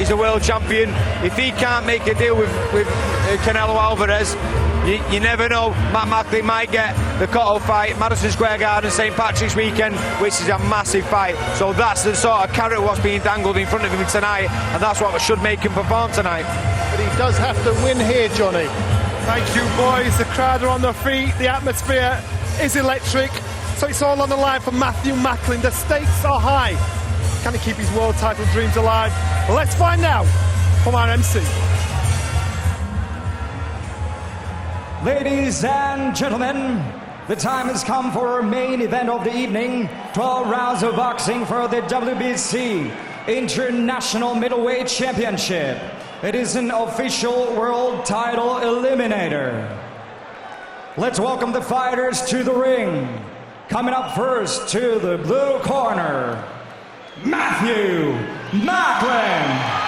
he's a world champion. If he can't make a deal with Canelo Alvarez, you never know. Matt Macklin might get the Cotto fight, Madison Square Garden, St. Patrick's weekend, which is a massive fight. So that's the sort of carrot what's being dangled in front of him tonight, and that's what should make him perform tonight. But he does have to win here, Johnny. Thank you, boys. The crowd are on their feet. The atmosphere is electric. So it's all on the line for Matthew Macklin. The stakes are high. Can he keep his world title dreams alive? Well, let's find out from our MC. Ladies and gentlemen, the time has come for our main event of the evening. 12 rounds of boxing for the WBC International Middleweight Championship. It is an official world title eliminator. Let's welcome the fighters to the ring. Coming up first to the blue corner, Matthew Macklin.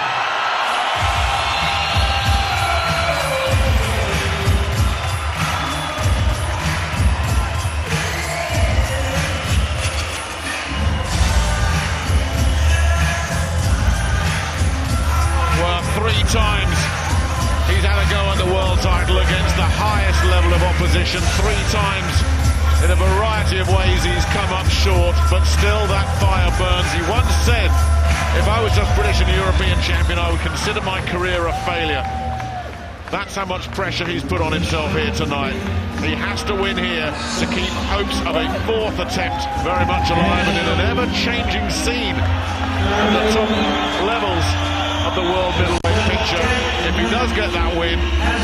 Three times he's had a go at the world title against the highest level of opposition. 3 times in a variety of ways he's come up short, but still that fire burns. He once said, if I was just British and European champion, I would consider my career a failure. That's how much pressure he's put on himself here tonight. He has to win here to keep hopes of a 4th attempt very much alive, and in an ever-changing scene at the top levels of the world middleweight picture. If he does get that win,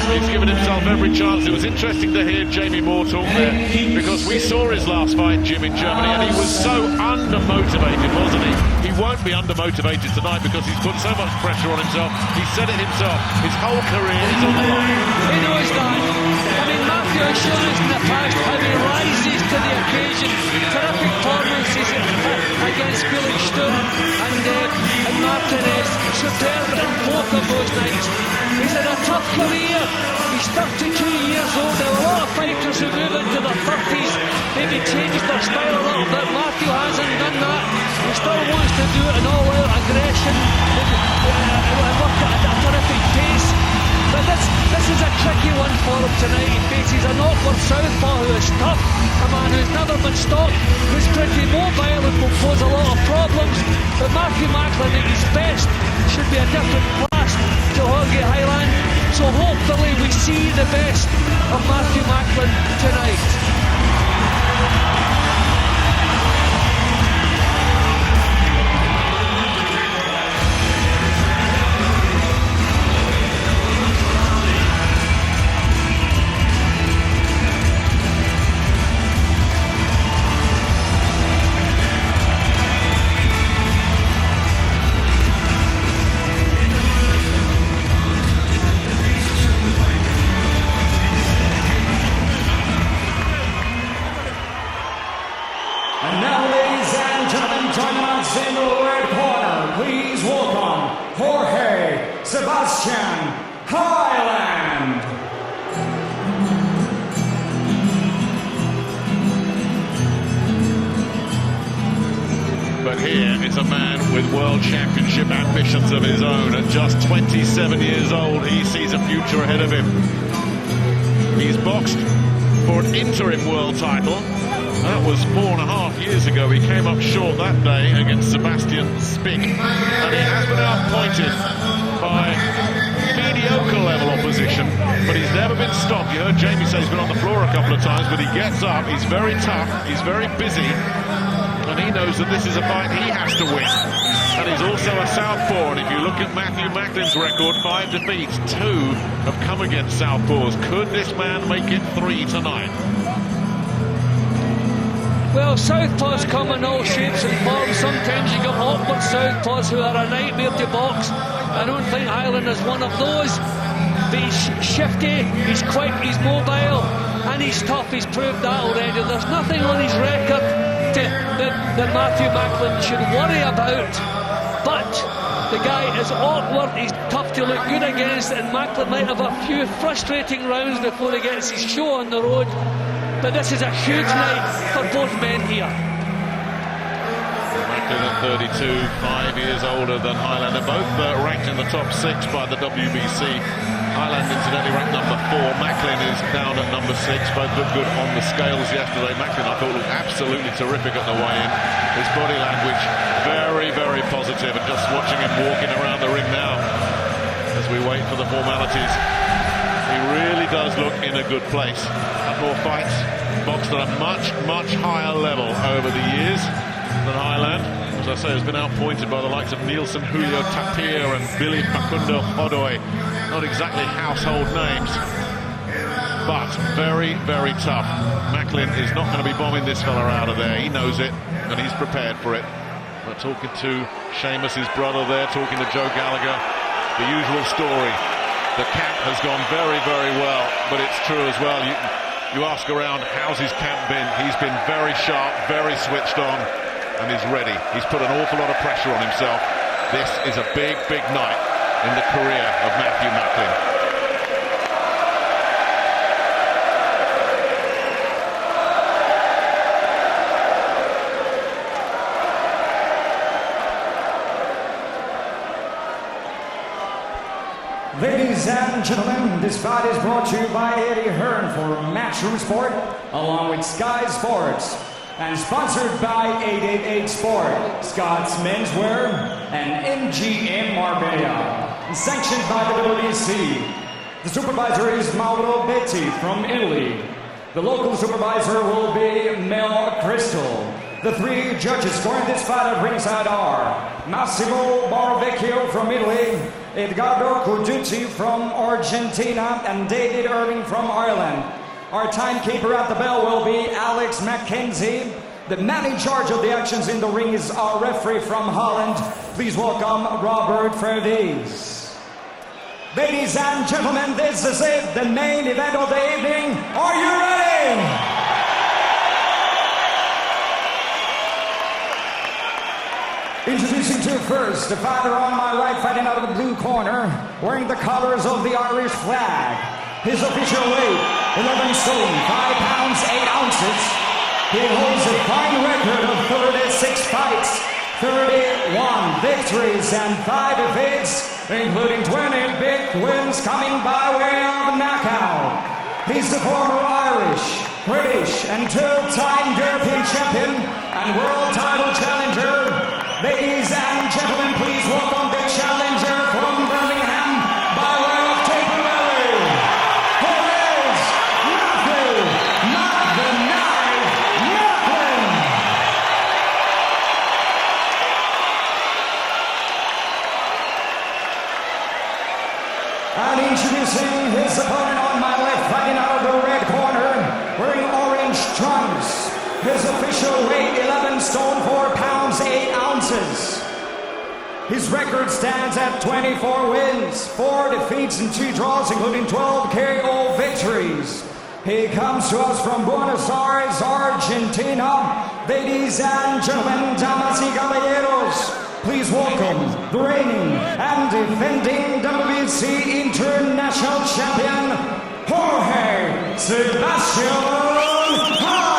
he's given himself every chance. It was interesting to hear Jamie Moore talk there, because we saw his last fight, Jim, in Germany, and he was so undermotivated, wasn't he? He won't be undermotivated tonight because he's put so much pressure on himself. He said it himself, his whole career is on the line. He knows that. I mean, Matthew has shown us in the past how he rises to the occasion. Terrific performances against Felix Sturm and Martinez. Superb in both of those nights. He's had a tough career. He's 32 years old. There are a lot of fighters who move into their 30s, maybe changed their style a little bit. Matthew hasn't done that. He still wants to do it in all-out aggression and work at a terrific pace. But this is a tricky one for him tonight. He faces an awkward southpaw who is tough, a man who's never been stopped, who's pretty mobile and will pose a lot of problems. But Matthew Macklin at his best should be a different class to Jorge Sebastian. So hopefully we see the best of Matthew Macklin tonight. And now, ladies and gentlemen, joining us in the red corner, please welcome Jorge Sebastian Heiland. But here is a man with world championship ambitions of his own. At just 27 years old, he sees a future ahead of him. He's boxed for an interim world title. That was 4.5 years ago. He came up short that day against Sebastian Spick, and he has been outpointed by mediocre level opposition, but he's never been stopped. You heard Jamie say he's been on the floor a couple of times, but he gets up. He's very tough, he's very busy, and he knows that this is a fight he has to win. And he's also a southpaw, and if you look at Matthew Macklin's record, 5 defeats, 2 have come against southpaws. Could this man make it 3 tonight? Well, southpaws come in all shapes and forms. Sometimes you get awkward southpaws who are a nightmare to box. I don't think Heiland is one of those. But he's shifty, he's quick, he's mobile, and he's tough. He's proved that already. There's nothing on his record that Matthew Macklin should worry about. But the guy is awkward, he's tough to look good against, and Macklin might have a few frustrating rounds before he gets his show on the road. But this is a huge night for both men here. Macklin at 32, 5 years older than Heiland. They're both ranked in the top 6 by the WBC. Heiland incidentally ranked number 4. Macklin is down at number 6. Both looked good on the scales yesterday. Macklin, I thought, looked absolutely terrific at the weigh-in. His body language very, very positive. And just watching him walking around the ring now as we wait for the formalities, he really does look in a good place. Had more fights, boxed at a much, much higher level over the years than Heiland. As I say, has been outpointed by the likes of Nielsen, Julio Tapir and Billy Facundo Godoy. Not exactly household names, but very, very tough. Macklin is not going to be bombing this fella out of there. He knows it, and he's prepared for it. But talking to Seamus, his brother there, talking to Joe Gallagher, the usual story. The camp has gone very, very well, but it's true as well. You ask around, how's his camp been? He's been very sharp, very switched on, and he's ready. He's put an awful lot of pressure on himself. This is a big, big night in the career of Matthew Macklin. Ladies and gentlemen, this fight is brought to you by Eddie Hearn for Matchroom Sport, along with Sky Sports, and sponsored by 888 Sport, Scott's Menswear, and MGM Marbella. Sanctioned by the WBC. The supervisor is Mauro Betti from Italy. The local supervisor will be Mel Crystal. The 3 judges scoring this fight at ringside are Massimo Barvecchio from Italy, Edgardo Corducci from Argentina, and David Irving from Ireland. Our timekeeper at the bell will be Alex McKenzie. The man in charge of the actions in the ring is our referee from Holland. Please welcome Robert Ferdiz. Ladies and gentlemen, this is it, the main event of the evening. Are you ready? Introducing to first, the fighter on my right, fighting out of the blue corner, wearing the colors of the Irish flag. His official weight, 11 stone, 5 pounds, 8 ounces. He holds a fine record of 36 fights, 31 victories, and 5 defeats, including 20 big wins coming by way of knockout. He's the former Irish, British, and 2-time European champion and world title challenger. Ladies and gentlemen, please welcome the challenger from Birmingham by way of Tipperary. Here is Matthew Macklin. And introducing his opponent on my left, fighting out of the red corner, wearing orange trunks. His official weight, 11 stone, 4 pounds, 8 ounces. His record stands at 24 wins, 4 defeats, and 2 draws, including 12 KO victories. He comes to us from Buenos Aires, Argentina. Ladies and gentlemen, damas y caballeros, please welcome the reigning and defending WBC International Champion, Jorge Sebastian Heiland.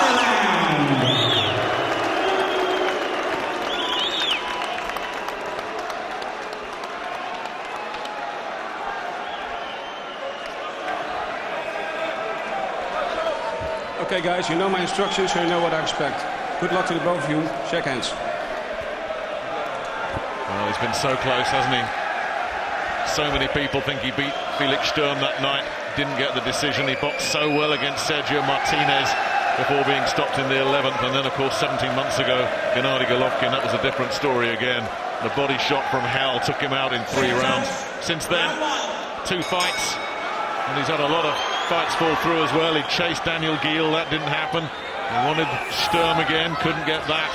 Okay guys, you know my instructions, so you know what I expect. Good luck to the both of you. Shake hands. Well, he's been so close, hasn't he? So many people think he beat Felix Sturm that night. Didn't get the decision. He boxed so well against Sergio Martinez before being stopped in the 11th. And then, of course, 17 months ago, Gennady Golovkin, that was a different story again. The body shot from hell took him out in 3 rounds. Since then, 2 fights. And he's had a lot of fights fall through as well. He chased Daniel Giel, that didn't happen. He wanted Sturm again, couldn't get that.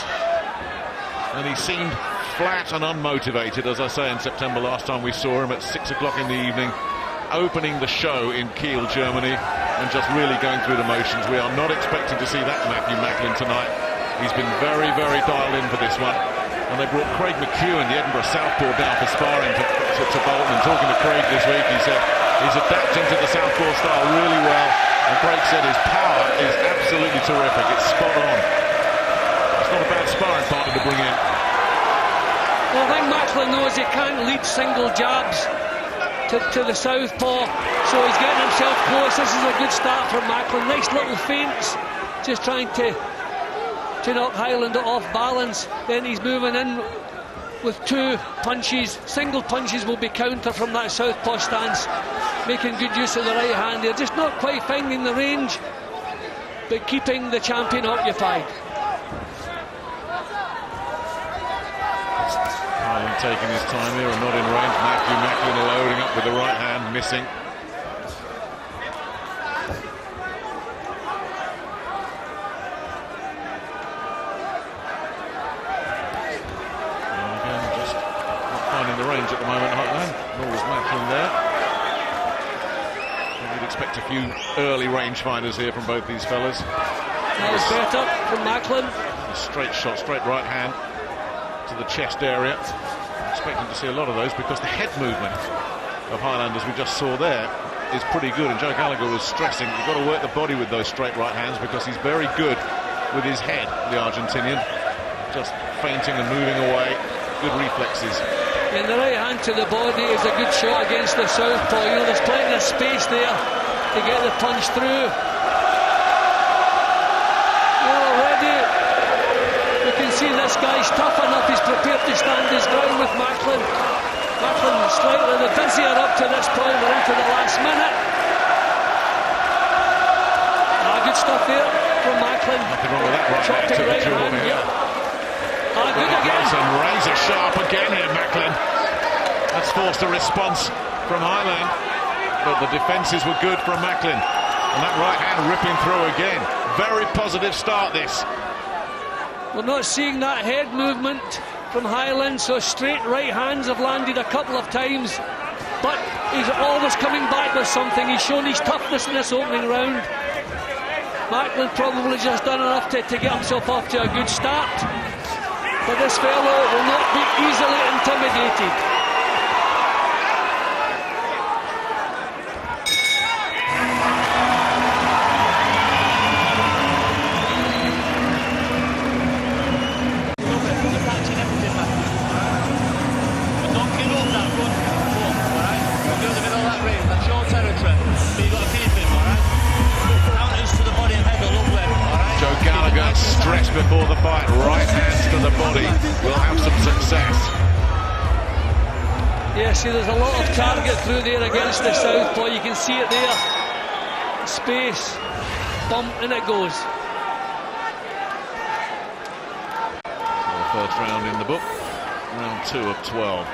And he seemed flat and unmotivated, as I say, in September last time we saw him at 6 o'clock in the evening, opening the show in Kiel, Germany, and just really going through the motions. We are not expecting to see that Matthew Macklin tonight. He's been very, very dialed in for this one. And they brought Craig McEwen, the Edinburgh southpaw, down for sparring to Bolton. And talking to Craig this week, he said he's adapting to the southpaw style really well. And Craig said his power is absolutely terrific. It's spot on. It's not a bad sparring partner to bring in. Well, I think Macklin knows he can't lead single jabs to the southpaw, so he's getting himself close. This is a good start from Macklin. Nice little feints, just trying to knock Heiland off balance. Then he's moving in with two punches. Single punches will be counter from that southpaw stance, making good use of the right hand. They're just not quite finding the range, but keeping the champion occupied. Heiland taking his time here and not in range. Macklin loading up with the right hand, missing. And again, just not finding the range at the moment, Heiland. Nor was Macklin there. You'd expect a few early range finders here from both these fellas. That was better from Macklin. A straight shot, straight right hand to the chest area. Expecting to see a lot of those because the head movement of Heiland, as we just saw there, is pretty good. And Joe Gallagher was stressing you've got to work the body with those straight right hands because he's very good with his head, the Argentinian. Just feinting and moving away. Good reflexes. And the right hand to the body is a good shot against the southpaw. You know, there's plenty of space there to get the punch through. Already you can see this guy's tough enough. He's prepared to stand his ground with Macklin. Macklin slightly the busier up to this point. We're into the last minute. Good stuff there from Macklin. Nothing wrong with that right to the right jaw hand, here. Good again. And razor sharp again here, Macklin. That's forced a response from Heiland, but the defences were good from Macklin. And that right hand ripping through again. Very positive start this. We're not seeing that head movement from Heiland, so straight right hands have landed a couple of times, but he's always coming back with something. He's shown his toughness in this opening round. Macklin probably just done enough to get himself off to a good start, but this fellow will not be easily intimidated. Stress before the fight, right hands to the body, will have some success. Yeah, see, there's a lot of target through there against the southpaw. You can see it there. Space, bump, and it goes. The first round in the book, round 2 of 12.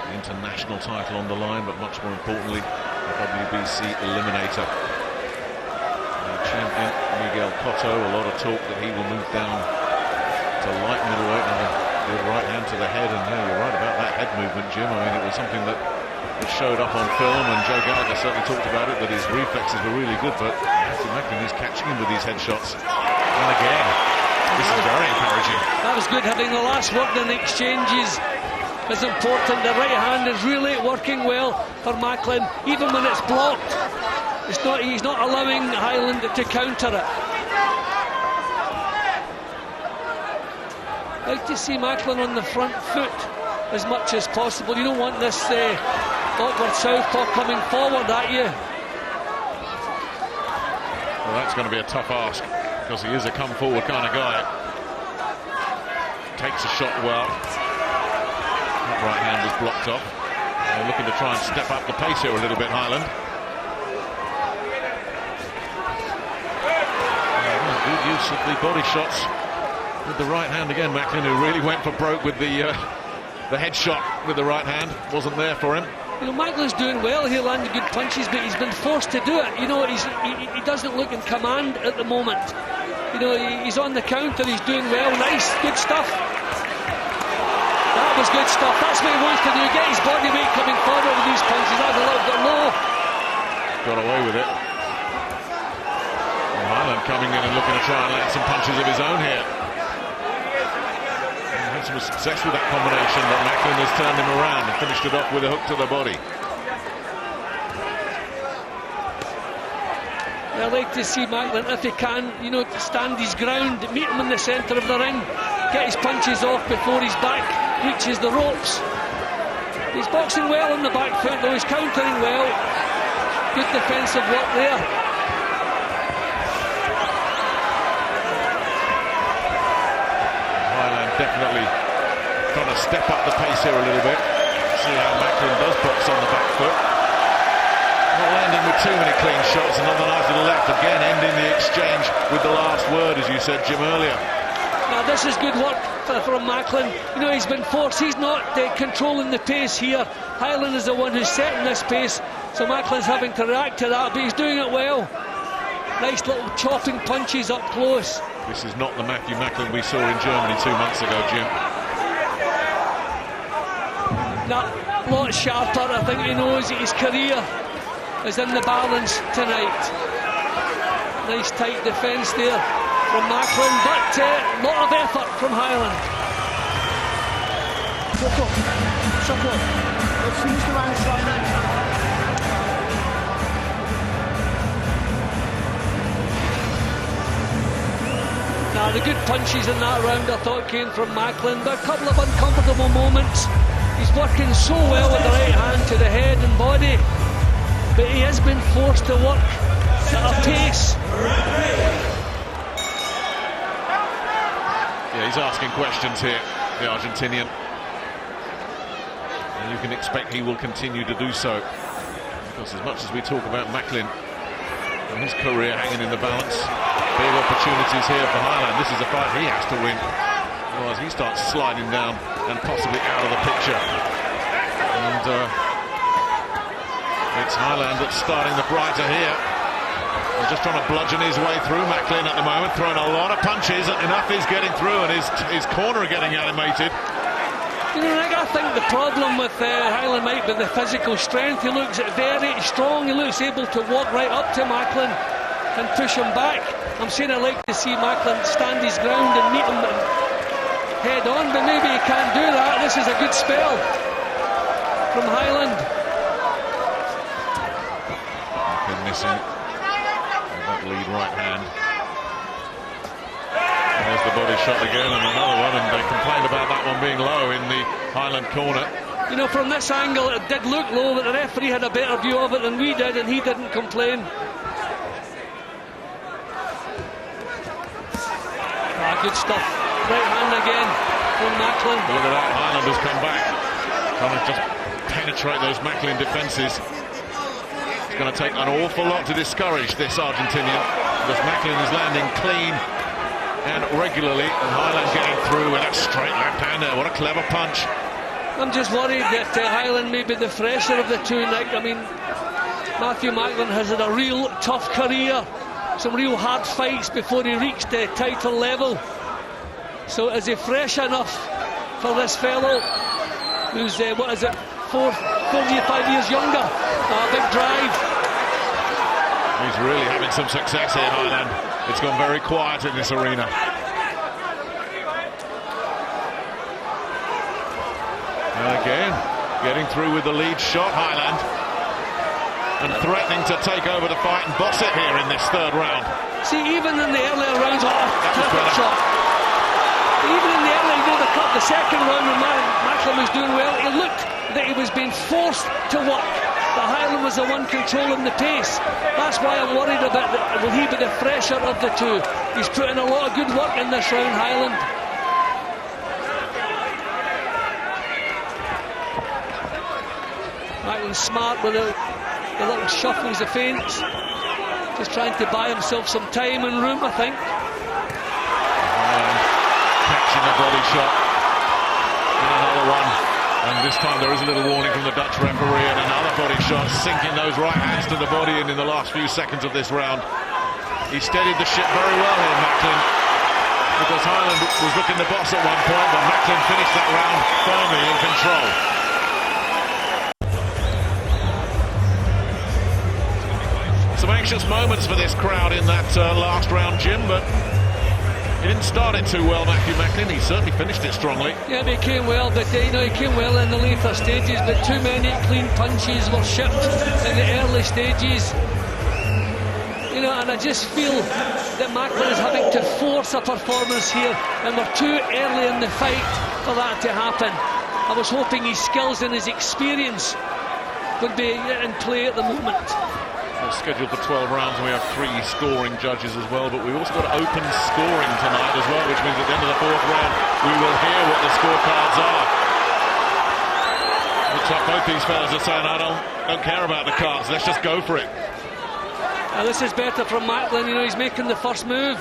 The international title on the line, but much more importantly, the WBC Eliminator. Champion Miguel Cotto, a lot of talk that he will move down to light middleweight and a good right hand to the head. And yeah, you're right about that head movement, Jim. I mean, it was something that showed up on film, and Joe Gallagher certainly talked about it, that his reflexes were really good, but Macklin is catching him with these head shots. And again, this is very encouraging. That was good. Having the last word in the exchanges is important. The right hand is really working well for Macklin, even when it's blocked. He's not allowing Heiland to counter it. I'd like to see Macklin on the front foot as much as possible. You don't want this awkward southpaw coming forward at you. Well, that's going to be a tough ask, because he is a come forward kind of guy. Takes a shot well. That right hand was blocked off. They're looking to try and step up the pace here a little bit, Heiland. Good use of the body shots with the right hand again. Macklin, who really went for broke with the head shot with the right hand, wasn't there for him. You know, Macklin's doing well. He landed good punches, but he's been forced to do it. You know, he doesn't look in command at the moment. You know, he's on the counter. He's doing well. Nice, good stuff. That was good stuff. That's what he wants to do. Get his body weight coming forward with these punches. That was a little bit low. Got away with it. Heiland coming in and looking to try and land some punches of his own here. He had some success with that combination, but Macklin has turned him around and finished it off with a hook to the body. I like to see Macklin, if he can, you know, stand his ground, meet him in the centre of the ring, get his punches off before his back reaches the ropes. He's boxing well on the back foot, though he's countering well. Good defensive work there. Heiland definitely trying to step up the pace here a little bit. See how Macklin does box on the back foot. Not landing with too many clean shots. Another nice little left again, ending the exchange with the last word, as you said, Jim, earlier. Now this is good work from Macklin. You know, he's been forced, he's not controlling the pace here. Heiland is the one who's setting this pace, so Macklin's having to react to that, but he's doing it well. Nice little chopping punches up close. This is not the Matthew Macklin we saw in Germany 2 months ago, Jim. That lot sharper. I think he knows that his career is in the balance tonight. Nice tight defence there from Macklin, but a lot of effort from Heiland. Now the good punches in that round I thought came from Macklin, but a couple of uncomfortable moments. He's working so well with the right hand to the head and body, but he has been forced to work at a pace. Yeah, he's asking questions here, the Argentinian. And you can expect he will continue to do so. Because as much as we talk about Macklin and his career hanging in the balance, big opportunities here for Heiland. This is a fight he has to win. Otherwise he starts sliding down and possibly out of the picture. And it's Heiland that's starting the brighter here. He's just trying to bludgeon his way through Macklin at the moment, throwing a lot of punches. Enough is getting through, and his corner getting animated. You know, Nick, I think the problem with Heiland might be the physical strength. He looks very strong. He looks able to walk right up to Macklin and push him back. I'm saying I'd like to see Macklin stand his ground and meet him head on, but maybe he can't do that. This is a good spell from Heiland. Macklin missing that lead right hand. There's the body shot again, and another one, and they complained about that one being low in the Heiland corner. You know, from this angle it did look low, but the referee had a better view of it than we did, and he didn't complain. Good stuff. Right hand again from Macklin. Look at that, Heiland has come back, trying to just penetrate those Macklin defences. It's going to take an awful lot to discourage this Argentinian, because Macklin is landing clean and regularly, and Heiland getting through with that straight left hand there. What a clever punch. I'm just worried that Heiland may be the fresher of the two, Nick. I mean, Matthew Macklin has had a real tough career, some real hard fights before he reached the title level. So is he fresh enough for this fellow who's, 4 years, 5 years younger? Big drive. He's really having some success here, Heiland. It's gone very quiet in this arena. And again, getting through with the lead shot, Heiland. And threatening to take over the fight and boss it here in this third round. See, even in the earlier rounds, terrific shot. Even in the earlier, the second round when Macklin was doing well, it looked that he was being forced to work. But Heiland was the one controlling the pace. That's why I'm worried about will he be the fresher of the two. He's put in a lot of good work in this round, Heiland. Macklin's smart with the little shuffles, the feints. Just trying to buy himself some time and room, I think. Catching the body shot. And another one. And this time there is a little warning from the Dutch referee, and another body shot, sinking those right hands to the body in the last few seconds of this round. He steadied the ship very well here, Macklin, because Heiland was looking the boss at one point, but Macklin finished that round firmly in control. Some anxious moments for this crowd in that last round, Jim, but he didn't start it too well, Matthew Macklin. He certainly finished it strongly. Yeah, he came well, but he came well in the later stages, but too many clean punches were shipped in the early stages. You know, and I just feel that Macklin is having to force a performance here, and we're too early in the fight for that to happen. I was hoping his skills and his experience would be in play at the moment. We're scheduled for 12 rounds, and we have 3 scoring judges as well, but we've also got open scoring tonight as well, which means at the end of the 4th round we will hear what the scorecards are. Looks like both these fellas are saying, I don't care about the cards, let's just go for it. This is better from Macklin. You know, he's making the first move.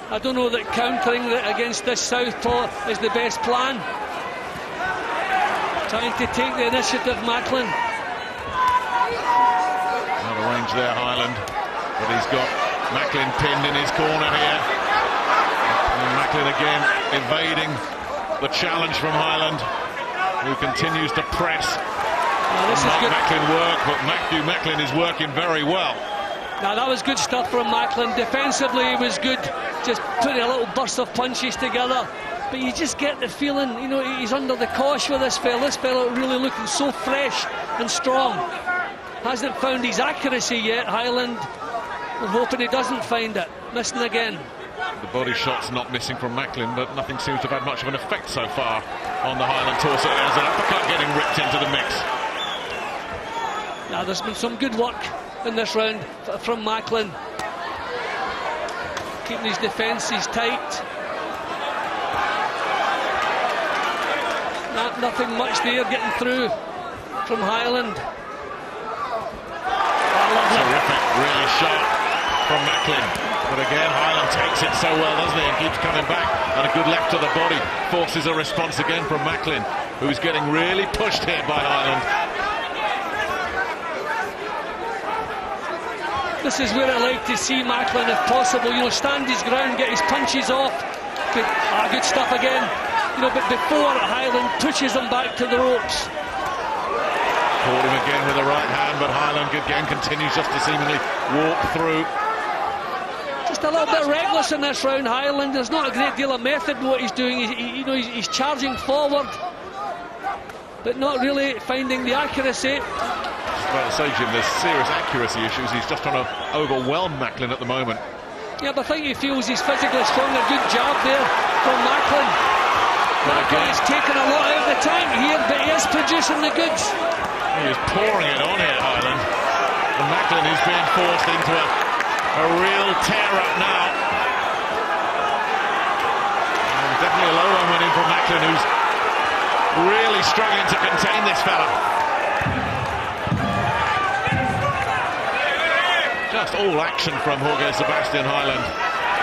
I don't know that countering against this southpaw is the best plan. Trying to take the initiative, Macklin. Out of range there, Heiland, but he's got Macklin pinned in his corner here. And Macklin again evading the challenge from Heiland, who continues to press. This is good. Macklin work, but Macklin is working very well. Now that was good stuff from Macklin. Defensively he was good, just putting a little burst of punches together. But you just get the feeling, you know, he's under the cosh with this fella. This fella really looking so fresh and strong. Hasn't found his accuracy yet, Heiland. We're hoping he doesn't find it. Missing again. The body shot's not missing from Macklin, but nothing seems to have had much of an effect so far on the Heiland torso. There's an uppercut getting ripped into the mix. Now there's been some good work in this round from Macklin, keeping his defences tight. Nothing much there getting through from Heiland. Terrific, really sharp from Macklin, but again Heiland takes it so well, doesn't he, and keeps coming back, and a good left to the body forces a response again from Macklin, who's getting really pushed here by Heiland. This is where I like to see Macklin, if possible, you know, stand his ground, get his punches off. Good stuff again, you know, but before Heiland pushes him back to the ropes. Caught him again with the right hand, but Heiland again continues just to seemingly walk through. Just a little bit reckless in this round, Heiland. There's not a great deal of method in what he's doing. He's charging forward, but not really finding the accuracy. About to say, Jim, there's serious accuracy issues. He's just trying to overwhelm Macklin at the moment. Yeah, but I think he feels he's physically strong. A good job there from Macklin. Macklin is taking a lot out of the tank here, but he is producing the goods. He is pouring it on here, Heiland. And Macklin is being forced into a real tear-up now. And definitely a low one went in from Macklin, who's really struggling to contain this fella. Just all action from Jorge Sebastian Heiland.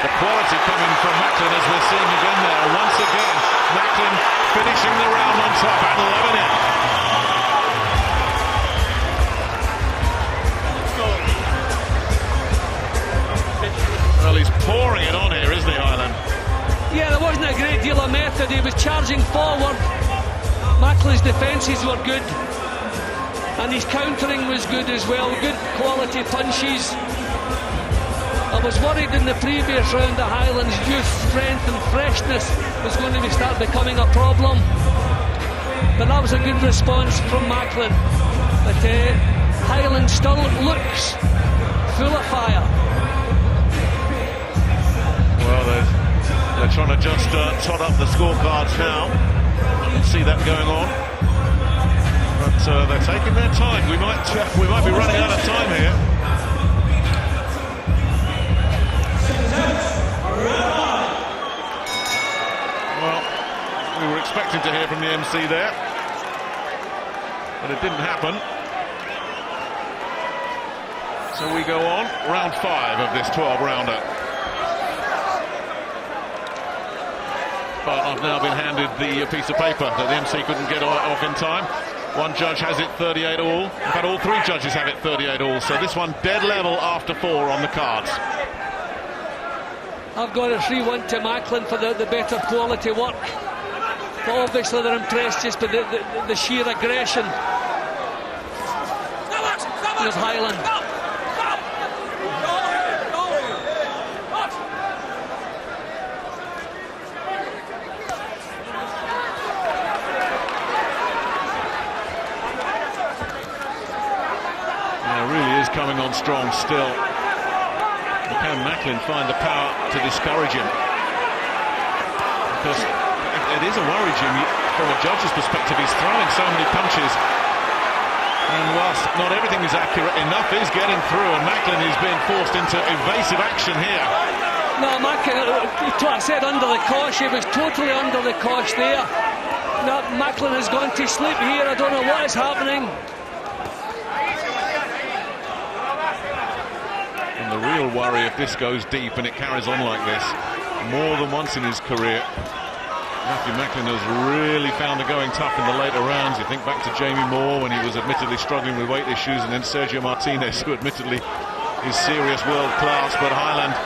The quality coming from Macklin, as we're seeing again there. Once again, Macklin finishing the round on top and loving it. Well, he's pouring it on here, isn't he, Heiland? Yeah, there wasn't a great deal of method. He was charging forward. Macklin's defences were good, and his countering was good as well. Good quality punches. I was worried in the previous round that Heiland's youth, strength and freshness was going to start becoming a problem. But that was a good response from Macklin. But Heiland still looks full of fire. Well, they're trying to just tot up the scorecards now. You can see that going on. But they're taking their time. We might be running out of time here. Well, we were expecting to hear from the MC there, but it didn't happen. So we go on, round 5 of this 12-rounder. But I've now been handed the piece of paper that the MC couldn't get off in time. One judge has it 38 all. In fact, all 3 judges have it 38 all. So this one dead level after 4 on the cards. I've got a 3-1 to Macklin for the better quality work. But obviously they're impressed just by the sheer aggression of Heiland. Really is coming on strong still. Can Macklin find the power to discourage him? Because it is a worry, Jim, from a judge's perspective. He's throwing so many punches, and whilst not everything is accurate, enough is getting through, and Macklin is being forced into evasive action here. No, Macklin, I said under the cosh, he was totally under the cosh there. No, Macklin has gone to sleep here. I don't know what is happening. And the real worry, if this goes deep and it carries on like this, more than once in his career, Matthew Macklin has really found the going tough in the later rounds. You think back to Jamie Moore when he was admittedly struggling with weight issues, and then Sergio Martinez, who admittedly is serious world class, but Heiland,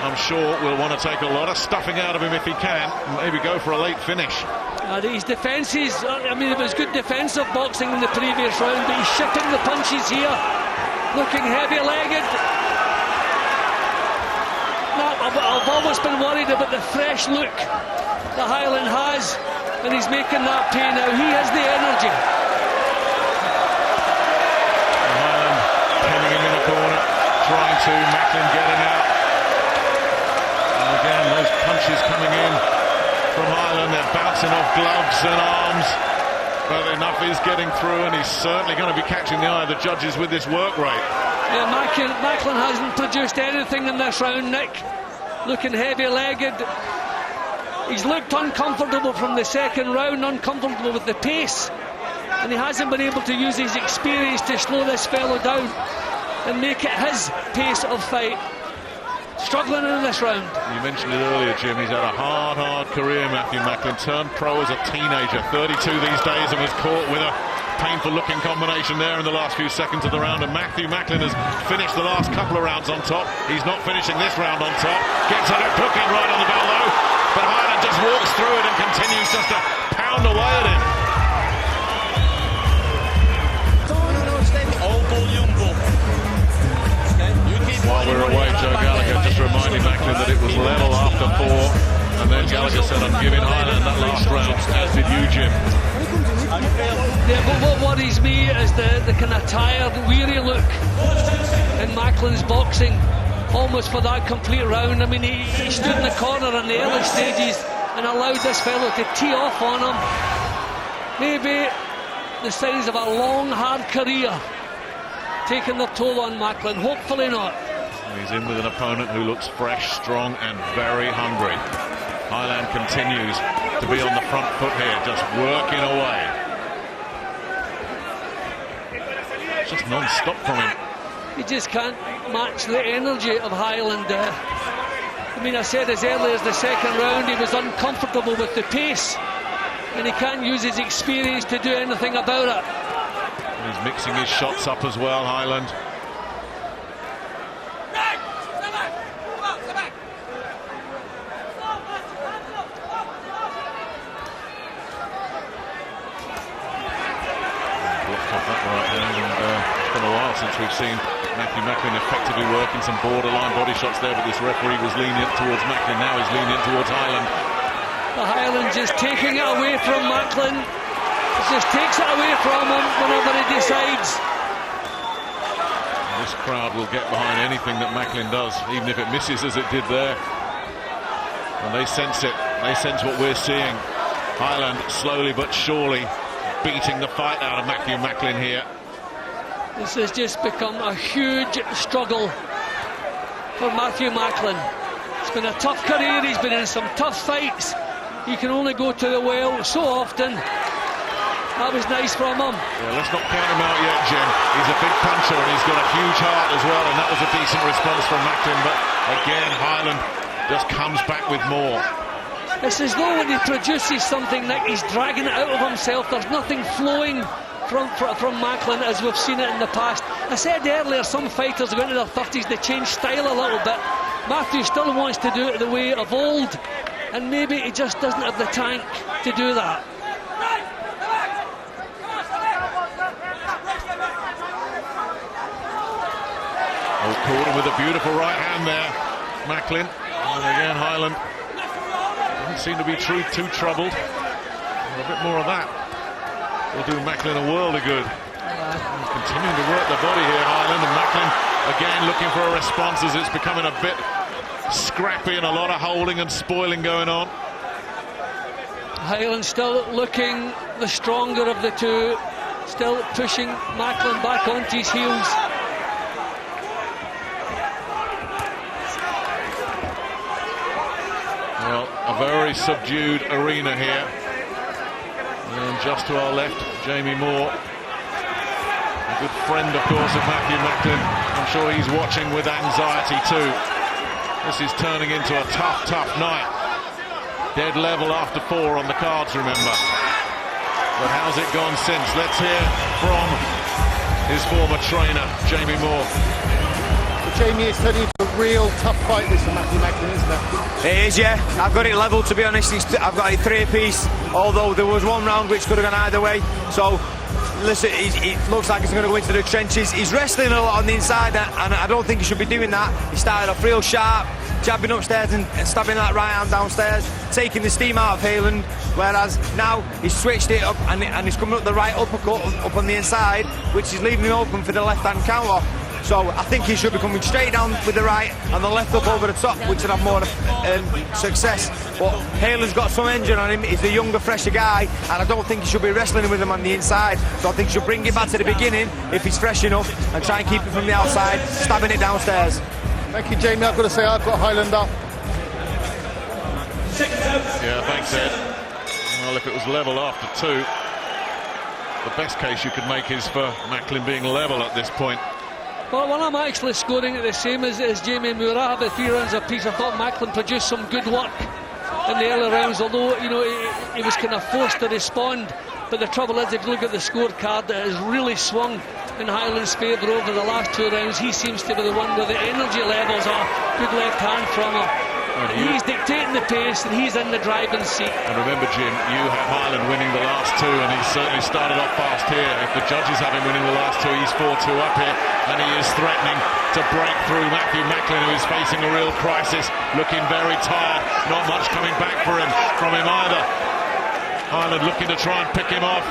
I'm sure, will want to take a lot of stuffing out of him if he can, maybe go for a late finish. His defences, I mean, it was good defensive boxing in the previous round, but he's shifting the punches here, looking heavy-legged. No, I've always been worried about the fresh look that Heiland has, and he's making that pay now. He has the energy. Heiland pinning him in the corner, trying to, Macklin getting out. And again, those punches coming in from Heiland, they're bouncing off gloves and arms, but enough is getting through, and he's certainly going to be catching the eye of the judges with this work rate. Yeah, Macklin hasn't produced anything in this round, Nick. Looking heavy-legged. He's looked uncomfortable from the second round, uncomfortable with the pace, and he hasn't been able to use his experience to slow this fellow down and make it his pace of fight. Struggling in this round. You mentioned it earlier, Jim, he's had a hard career, Matthew Macklin. Turned pro as a teenager, 32 these days, and was caught with a painful looking combination there in the last few seconds of the round, and Matthew Macklin has finished the last couple of rounds on top. He's not finishing this round on top. Gets a hook in right on the bell though, but Heiland just walks through it and continues just to pound away at him. While we're away, Joe Gallagher just reminding Macklin that it was level after 4, and then Gallagher said, I'm giving Heiland that last round, as did you, Jim. Yeah, but what worries me is the kind of tired, weary look in Macklin's boxing, almost for that complete round. I mean, he stood in the corner in the early stages and allowed this fellow to tee off on him. Maybe the signs of a long, hard career taking their toll on Macklin. Hopefully not. He's in with an opponent who looks fresh, strong and very hungry. Heiland continues to be on the front foot here, just working away. It's just non-stop from him. You just can't match the energy of Heiland. I mean, I said as early as the second round he was uncomfortable with the pace, and he can't use his experience to do anything about it. And he's mixing his shots up as well, Heiland. It's been a while since we've seen Matthew Macklin effectively working some borderline body shots there, but this referee was lenient towards Macklin. Now he's lenient towards Heiland. The Heiland just taking it away from Macklin. He just takes it away from him whenever he decides. And this crowd will get behind anything that Macklin does, even if it misses as it did there. And they sense it. They sense what we're seeing. Heiland slowly but surely beating the fight out of Matthew Macklin here. This has just become a huge struggle for Matthew Macklin. It's been a tough career, he's been in some tough fights. He can only go to the well so often. That was nice from him. Yeah, let's not count him out yet, Jim. He's a big puncher and he's got a huge heart as well, and that was a decent response from Macklin, but again, Heiland just comes back with more. It's as though when he produces something like he's dragging it out of himself. There's nothing flowing from Macklin as we've seen it in the past. I said earlier, some fighters go into their 30s, they change style a little bit. Matthew still wants to do it the way of old, and maybe he just doesn't have the tank to do that. Oh, caught him with a beautiful right hand there, Macklin. And again, Heiland doesn't seem to be too troubled. A bit more of that will do Macklin a world of good. Continuing to work the body here, Heiland, and Macklin Again, looking for a response as it's becoming a bit scrappy and a lot of holding and spoiling going on. Heiland still looking the stronger of the two, still pushing Macklin back onto his heels. Well, a very subdued arena here. And just to our left, Jamie Moore, a good friend, of course, of Matthew Macklin. I'm sure he's watching with anxiety too. This is turning into a tough, tough night. Dead level after 4 on the cards, remember. But how's it gone since? Let's hear from his former trainer, Jamie Moore. But Jamie, it's turning into a real tough fight this for Matthew Macklin, isn't it? It is, yeah. I've got it level, to be honest. I've got it 3-apiece, although there was one round which could have gone either way. So, listen, it looks like he's going to go into the trenches. He's wrestling a lot on the inside, and I don't think he should be doing that. He started off real sharp, jabbing upstairs and stabbing that right arm downstairs, taking the steam out of Heiland, whereas now he's switched it up and he's coming up the right uppercut up on the inside, which is leaving him open for the left-hand counter. So I think he should be coming straight down with the right and the left up over the top, which would have more success. But Heiland's got some engine on him. He's the younger, fresher guy, and I don't think he should be wrestling with him on the inside. So I think he should bring it back to the beginning if he's fresh enough and try and keep it from the outside, stabbing it downstairs. Thank you, Jamie. I've got to say, I've got Heiland up. Yeah, thanks, Ed. Well, if it was level after 2, the best case you could make is for Macklin being level at this point. Well, I'm actually scoring it the same as Jamie Moore. I have the 3 rounds apiece. I thought Macklin produced some good work in the early rounds, although, you know, he was kind of forced to respond. But the trouble is, if you look at the scorecard, it has really swung in Heiland's favour over the last 2 rounds. He seems to be the one where the energy levels are. Good left hand from him. And he's dictating the pace, and he's in the driving seat. And remember, Jim, you have Heiland winning the last 2, and he's certainly started off fast here. If the judges have him winning the last 2, he's 4-2 up here, and he is threatening to break through Matthew Macklin, who is facing a real crisis, looking very tired. Not much coming back from him either. Heiland looking to try and pick him off.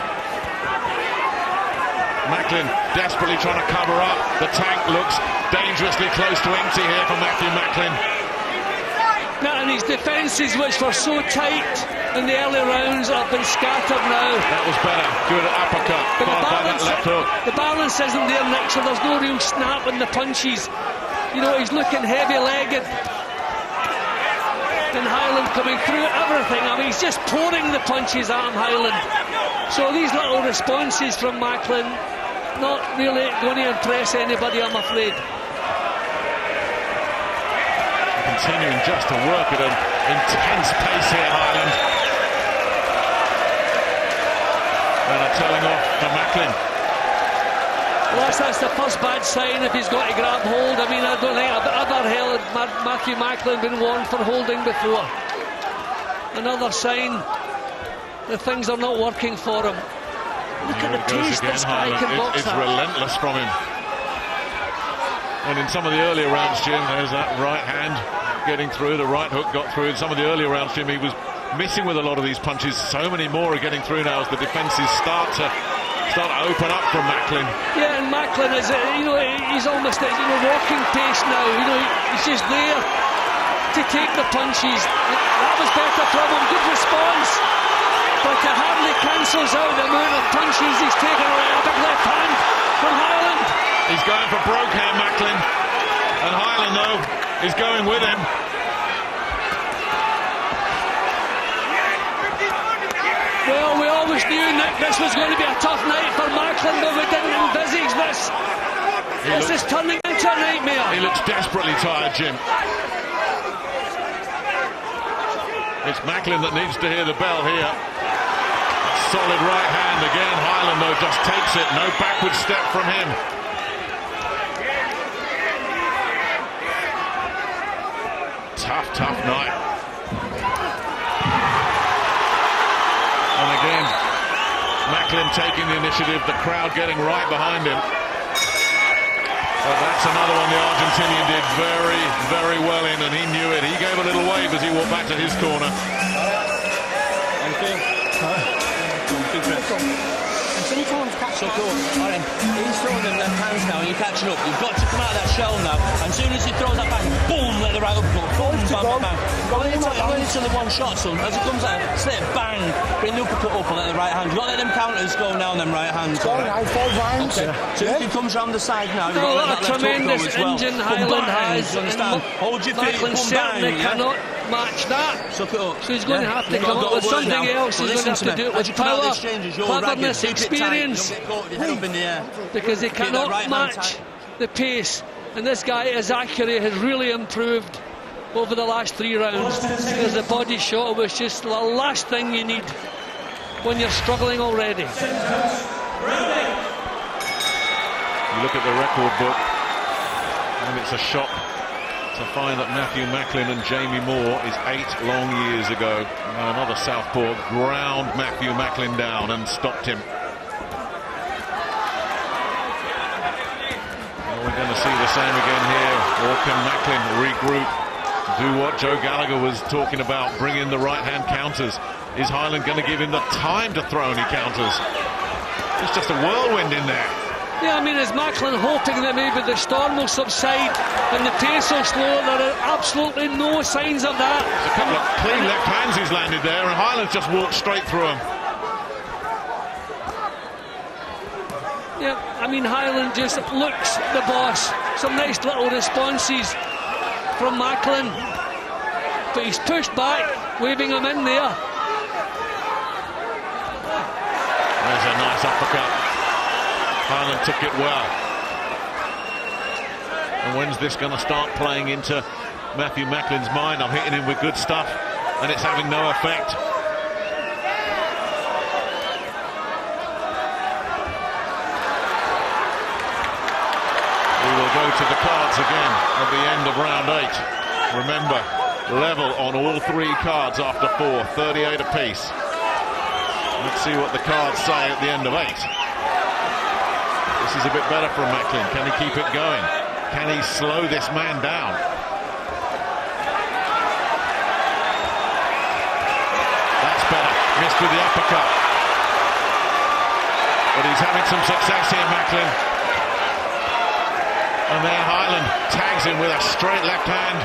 Macklin desperately trying to cover up. The tank looks dangerously close to empty here for Matthew Macklin. Now, and his defences, which were so tight in the early rounds, have been scattered now. That was better. Good uppercut. But the balance isn't there, Nick, so there's no real snap in the punches. You know, he's looking heavy-legged. And Heiland coming through everything. I mean, he's just pouring the punches at him, Heiland. So these little responses from Macklin, not really going to impress anybody, I'm afraid. Continuing just to work at an intense pace here, Heiland. And a telling off for Macklin. Well, that's the first bad sign if he's got to grab hold. I mean, I don't think I've ever held Matthew Macklin been warned for holding before. Another sign that things are not working for him. Look at the pace this guy can box It's at. relentless from him. And in some of the earlier rounds, Jim, there's that right hand getting through, the right hook got through. In some of the earlier rounds, Jim, he was missing with a lot of these punches. So many more are getting through now as the defences start to open up from Macklin. Yeah, and Macklin is, you know, he's almost at, you know, walking pace now. You know, he's just there to take the punches. That was better from him, good response. But it hardly cancels out the amount of punches he's taken away. A big left hand from Heiland. He's going for broke here, Macklin. And Heiland, though, is going with him. Well, we always knew, Nick, this was going to be a tough night for Macklin, but we didn't envisage this. This is turning into a nightmare. He looks desperately tired, Jim. It's Macklin that needs to hear the bell here. Solid right hand again. Heiland, though, just takes it. No backward step from him. Tough night. And again, Macklin taking the initiative, the crowd getting right behind him. But that's another one the Argentinian did very, very well in, and he knew it. He gave a little wave as he walked back to his corner. And sometimes catch the court, he's throwing them left hands now. you're catching up. You've got to come out of that shell now. And as soon as he throws that back, boom, let the right uppercut. Boom, bang, bang. Going into the one shot, son. As it comes out, slip, bang, bring the uppercut up and let the right hand. You've got to let them counters go now on them right hands. Go now, 4 rounds. Okay. So if he comes round the side now, you've got to let that left hook go as well. Engine Heiland has. Hold your feet, Macklin certainly cannot match that. Suck it up. So he's going to have to come up with something else. He's going to have to do it with power, cleverness, experience. Because he cannot match the pace. And this guy, Zakari, has really improved over the last 3 rounds. Because the body shot was just the last thing you need when you're struggling already. You look at the record book, and it's a shock to find that Matthew Macklin and Jamie Moore is 8 long years ago. And another southpaw ground Matthew Macklin down and stopped him. Are we going to see the same again here, or can Macklin regroup, do what Joe Gallagher was talking about, bring in the right-hand counters? Is Heiland going to give him the time to throw any counters? It's just a whirlwind in there. Yeah, I mean, is Macklin hoping that maybe the storm will subside and the pace will slow? There are absolutely no signs of that. There's a couple of clean left hands he's landed there, and Heiland's just walked straight through him. Yeah, I mean, Heiland just looks the boss. Some nice little responses from Macklin, but he's pushed back, waving him in there. There's a nice uppercut. Heiland took it well. And when's this going to start playing into Matthew Macklin's mind? I'm hitting him with good stuff, and it's having no effect. We will go to the cards again at the end of round 8. Remember, level on all 3 cards after 4, 38 apiece. Let's see what the cards say at the end of 8. This is a bit better from Macklin. Can he keep it going? Can he slow this man down? That's better. Missed with the uppercut. But he's having some success here, Macklin. And there Heiland tags him with a straight left hand.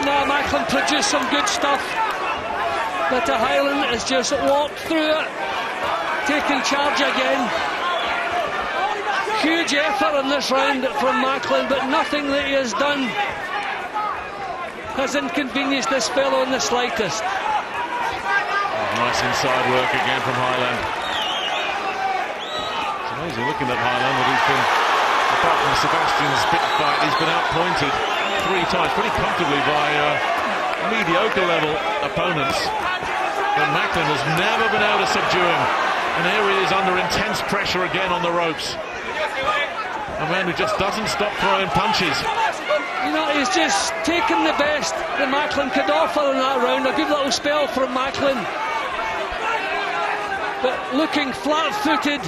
No, Macklin produced some good stuff. But Heiland has just walked through it, taking charge again. Huge effort in this round from Macklin, but nothing that he has done has inconvenienced this fellow in the slightest. Nice inside work again from Heiland. It's amazing looking at Heiland that he's been, apart from Sebastian's big fight, he's been outpointed 3 times pretty comfortably by mediocre level opponents. But Macklin has never been able to subdue him. And here he is under intense pressure again on the ropes. A man who just doesn't stop throwing punches. You know, he's just taken the best that Macklin could offer in that round. A good little spell from Macklin. But looking flat-footed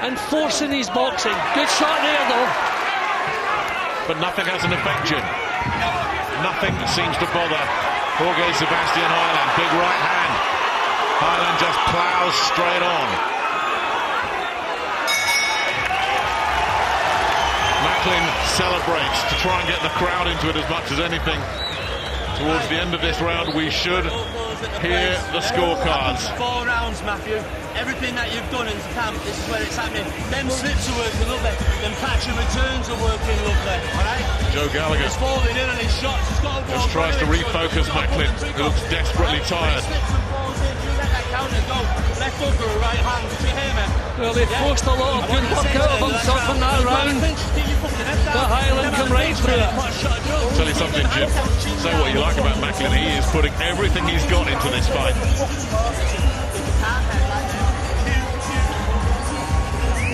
and forcing his boxing. Good shot there, though. But nothing has an effect, Jim. Nothing seems to bother Jorge Sebastian Heiland. Big right hand. Heiland just plows straight on. Macklin celebrates to try and get the crowd into it as much as anything. Towards the end of this round, we should hear the scorecards. 4 rounds, Matthew. Everything that you've done in the camp, this is where it's happening. Them slips are working lovely. Them catch and returns are working lovely. All right? Joe Gallagher He's falling in on his shots. He's got a just tries to refocus Macklin, who looks desperately tired. Counter go, left hook or a right hand, did you hear me? Well, they forced a lot of good work out of himself in that round. But Heiland come right through it. I'll tell you something, Jim. Say what you like about Macklin, he is putting everything he's got into this fight.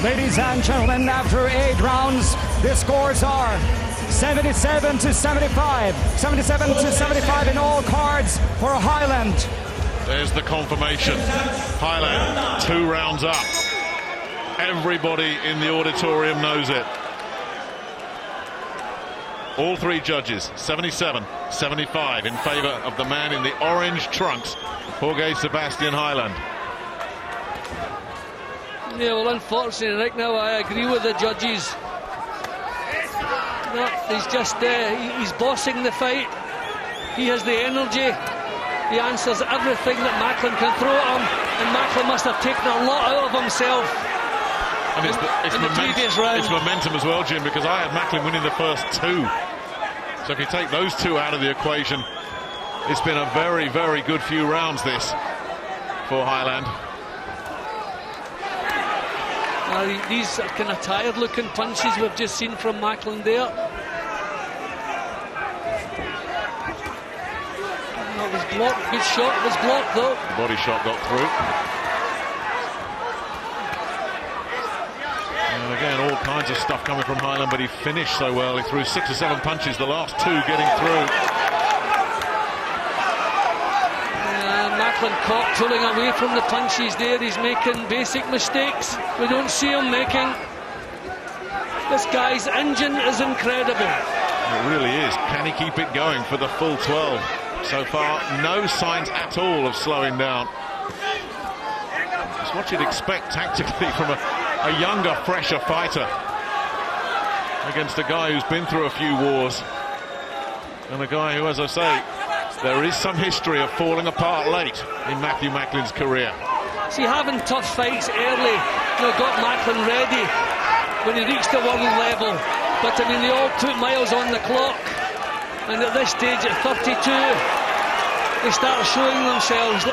Ladies and gentlemen, after 8 rounds, the scores are 77 to 75. 77 to 75 in all cards for Heiland. There's the confirmation. Heiland, 2 rounds up. Everybody in the auditorium knows it. All 3 judges, 77-75 in favor of the man in the orange trunks, Jorge Sebastian Heiland. Yeah, well, unfortunately, right now I agree with the judges. No, he's just he's bossing the fight. He has the energy. He answers everything that Macklin can throw at him, and Macklin must have taken a lot out of himself. And it's momentum as well, Jim, because I had Macklin winning the first two. So if you take those two out of the equation, it's been a very, very good few rounds this for Heiland. These are kind of tired-looking punches we've just seen from Macklin there. It was blocked. Good shot. It was blocked though. The body shot got through. And again, all kinds of stuff coming from Heiland, but he finished so well. He threw 6 or 7 punches, the last 2 getting through. Macklin caught pulling away from the punches there. He's making basic mistakes we don't see him making. This guy's engine is incredible. It really is. Can he keep it going for the full 12? So far, no signs at all of slowing down. It's what you'd expect tactically from a younger, fresher fighter against a guy who's been through a few wars, and a guy who, as I say, there is some history of falling apart late in Matthew Macklin's career. See, having tough fights early, got Macklin ready when he reached the world level. But I mean, they all put miles on the clock, and at this stage, at 32, they start showing themselves. Heiland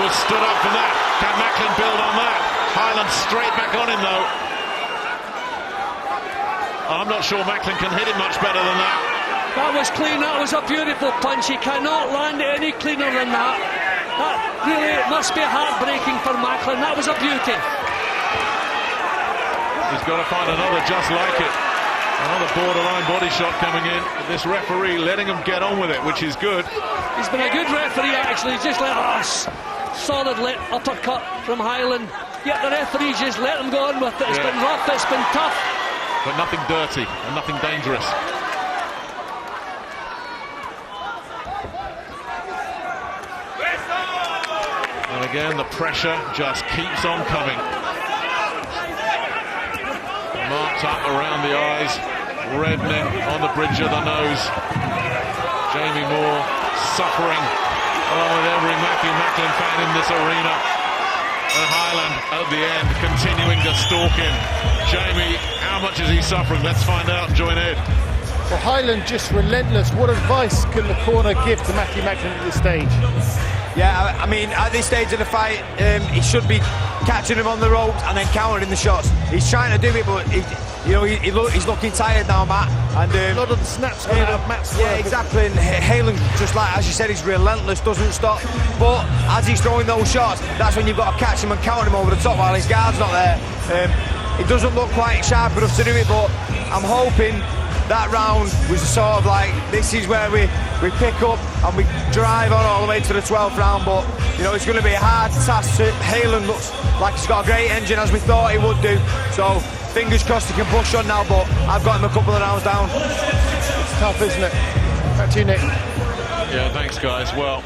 was stood up for that. Can Macklin build on that? Heiland straight back on him, though. I'm not sure Macklin can hit it much better than that. That was clean. That was a beautiful punch. He cannot land it any cleaner than that. That really must be heartbreaking for Macklin. That was a beauty. He's got to find another just like it. Another borderline body shot coming in. This referee letting him get on with it, which is good. He's been a good referee, actually. He's just let us solid uppercut from Heiland. Yet the referee just let him go on with it. It's been rough, it's been tough. But nothing dirty and nothing dangerous. And again, the pressure just keeps on coming. Marked up around the eyes, reddening on the bridge of the nose. Jamie Moore suffering along with every Matthew Macklin fan in this arena. And Heiland at the end continuing to stalk him. Jamie, how much is he suffering? Let's find out and join Ed. Well, Heiland just relentless. What advice can the corner give to Matthew Macklin at this stage? Yeah, I mean, at this stage of the fight, he should be catching him on the ropes and then countering the shots. He's trying to do it, but he's looking tired now, Matt. And a lot of the snaps coming out of Matt's yeah, exactly. And Heiland, just like as you said, he's relentless, doesn't stop. But as he's throwing those shots, that's when you've got to catch him and counter him over the top while his guard's not there. It doesn't look quite sharp enough to do it, but I'm hoping that round was sort of like, this is where we pick up and we drive on all the way to the 12th round. But it's going to be a hard task. Heiland looks like he's got a great engine, as we thought he would do, so fingers crossed he can push on now. But I've got him a couple of rounds down. It's tough, isn't it? Back to you, Nick. Yeah, thanks guys. Well,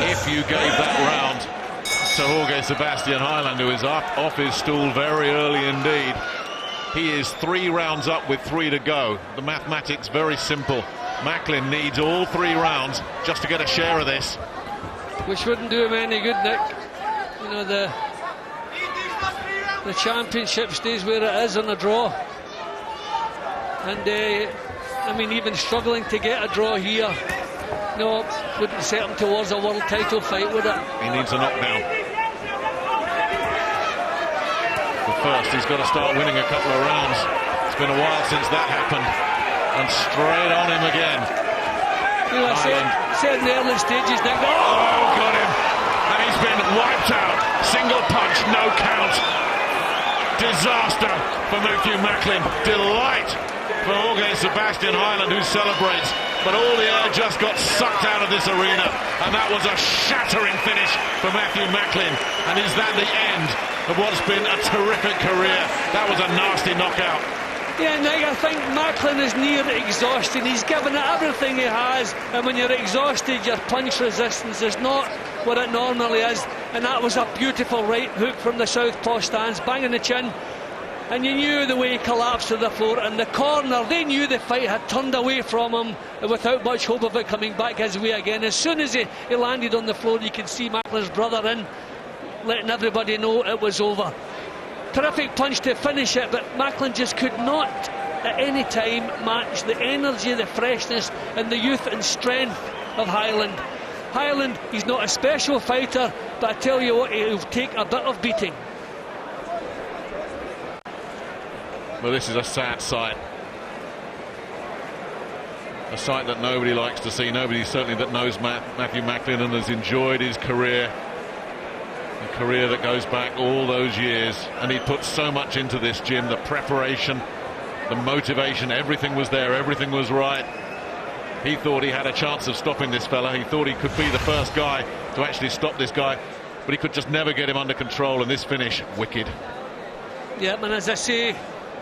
if you gave that round to Jorge Sebastian Heiland, who is up off his stool very early indeed, he is 3 rounds up with 3 to go. The mathematics very simple. Macklin needs all 3 rounds just to get a share of this. Which wouldn't do him any good, Nick. The championship stays where it is on a draw. And I mean, even struggling to get a draw here, wouldn't set him towards a world title fight, would it? He needs a knockdown. First, he's got to start winning a couple of rounds. It's been a while since that happened. And straight on him again. I said in the early stages, Nick. Oh, got him. And he's been wiped out. Single punch, no count. Disaster for Matthew Macklin. Delight for Jorge Sebastian Heiland, who celebrates. But all the air just got sucked out of this arena. And that was a shattering finish for Matthew Macklin. And is that the end of what's been a terrific career? That was a nasty knockout. Yeah, Nick, I think Macklin is near exhaustion. He's given it everything he has, and when you're exhausted, your punch resistance is not what it normally is. And that was a beautiful right hook from the southpaw stance, banging the chin. And you knew the way he collapsed to the floor. And the corner, they knew the fight had turned away from him without much hope of it coming back his way again. As soon as he landed on the floor, you could see Macklin's brother in, letting everybody know it was over. Terrific punch to finish it, but Macklin just could not at any time match the energy, the freshness and the youth and strength of Heiland. Heiland, he's not a special fighter, but I tell you what, he'll take a bit of beating. Well, this is a sad sight. A sight that nobody likes to see. Nobody certainly that knows Matthew Macklin and has enjoyed his career. A career that goes back all those years, and he put so much into this, Jim. The preparation, the motivation, everything was there, everything was right. He thought he had a chance of stopping this fella. He thought he could be the first guy to actually stop this guy, but he could just never get him under control, and this finish, wicked. Yeah, and as I say,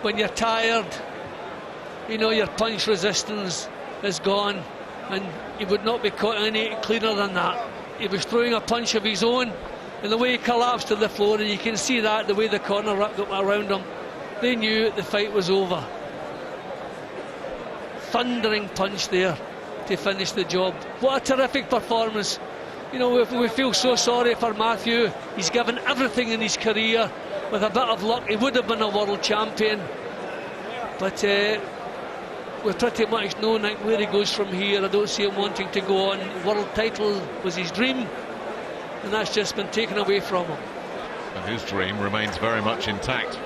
when you're tired, you know your punch resistance is gone, and he would not be caught any cleaner than that. He was throwing a punch of his own, and the way he collapsed to the floor, and you can see that, the way the corner wrapped up around him, they knew the fight was over. Thundering punch there to finish the job. What a terrific performance. You know, we feel so sorry for Matthew. He's given everything in his career. With a bit of luck, he would have been a world champion. But we pretty much know where he goes from here. I don't see him wanting to go on. World title was his dream, and that's just been taken away from him. And his dream remains very much intact.